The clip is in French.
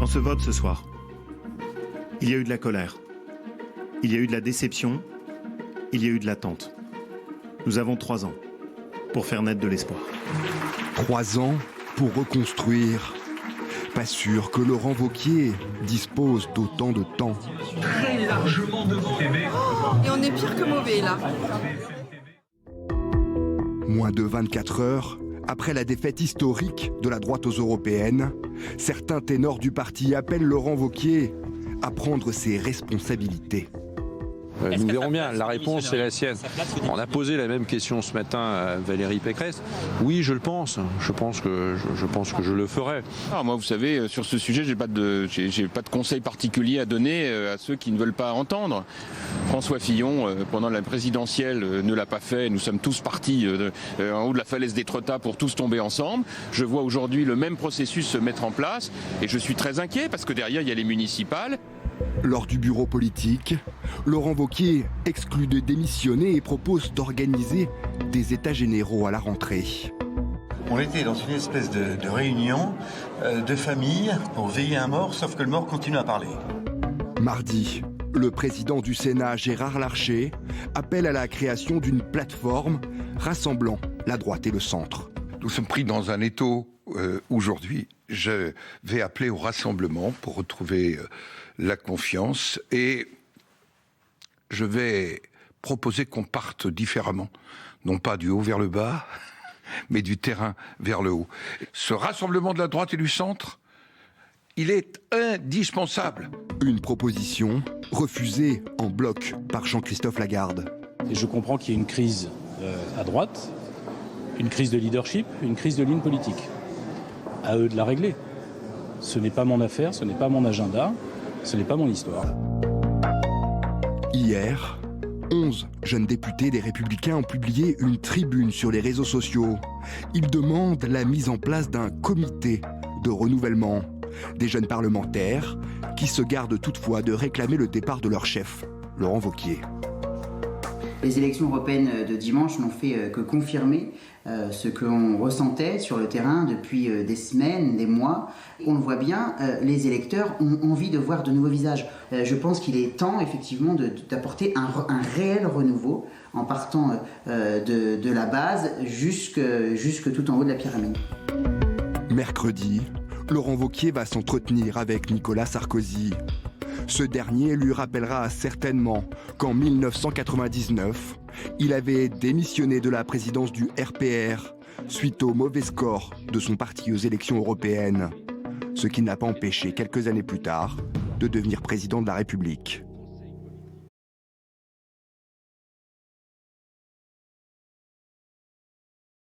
Dans ce vote ce soir, il y a eu de la colère, il y a eu de la déception, il y a eu de l'attente. Nous avons 3 ans pour faire naître de l'espoir. 3 ans pour reconstruire. Pas sûr que Laurent Wauquiez dispose d'autant de temps. Très largement devant. Et on est pire que mauvais là. Moins de 24 heures après la défaite historique de la droite aux européennes, certains ténors du parti appellent Laurent Wauquiez à prendre ses responsabilités. Nous verrons bien, la réponse est la sienne. On a posé la même question ce matin à Valérie Pécresse. Oui, je le pense. Je pense que je le ferai. Alors moi, vous savez, sur ce sujet, j'ai pas de conseil particulier à donner à ceux qui ne veulent pas entendre. François Fillon, pendant la présidentielle, ne l'a pas fait. Nous sommes tous partis en haut de la falaise d'Étretat pour tous tomber ensemble. Je vois aujourd'hui le même processus se mettre en place et je suis très inquiet parce que derrière, il y a les municipales. Lors du bureau politique, Laurent Wauquiez exclut de démissionner et propose d'organiser des états généraux à la rentrée. On était dans une espèce de réunion de famille pour veiller un mort, sauf que le mort continue à parler. Mardi, le président du Sénat, Gérard Larcher, appelle à la création d'une plateforme rassemblant la droite et le centre. Nous sommes pris dans un étau aujourd'hui. Je vais appeler au rassemblement pour retrouver la confiance et je vais proposer qu'on parte différemment, non pas du haut vers le bas, mais du terrain vers le haut. Ce rassemblement de la droite et du centre, il est indispensable. Une proposition refusée en bloc par Jean-Christophe Lagarde. Et je comprends qu'il y ait une crise à droite, une crise de leadership, une crise de ligne politique. À eux de la régler. Ce n'est pas mon affaire, ce n'est pas mon agenda, ce n'est pas mon histoire. Hier, 11 jeunes députés des Républicains ont publié une tribune sur les réseaux sociaux. Ils demandent la mise en place d'un comité de renouvellement. Des jeunes parlementaires qui se gardent toutefois de réclamer le départ de leur chef, Laurent Wauquiez. Les élections européennes de dimanche n'ont fait que confirmer ce que l'on ressentait sur le terrain depuis des semaines, des mois. On le voit bien, les électeurs ont envie de voir de nouveaux visages. Je pense qu'il est temps effectivement d'apporter un réel renouveau en partant de la base jusque tout en haut de la pyramide. Mercredi, Laurent Wauquiez va s'entretenir avec Nicolas Sarkozy. Ce dernier lui rappellera certainement qu'en 1999, il avait démissionné de la présidence du RPR suite au mauvais score de son parti aux élections européennes, ce qui n'a pas empêché quelques années plus tard de devenir président de la République.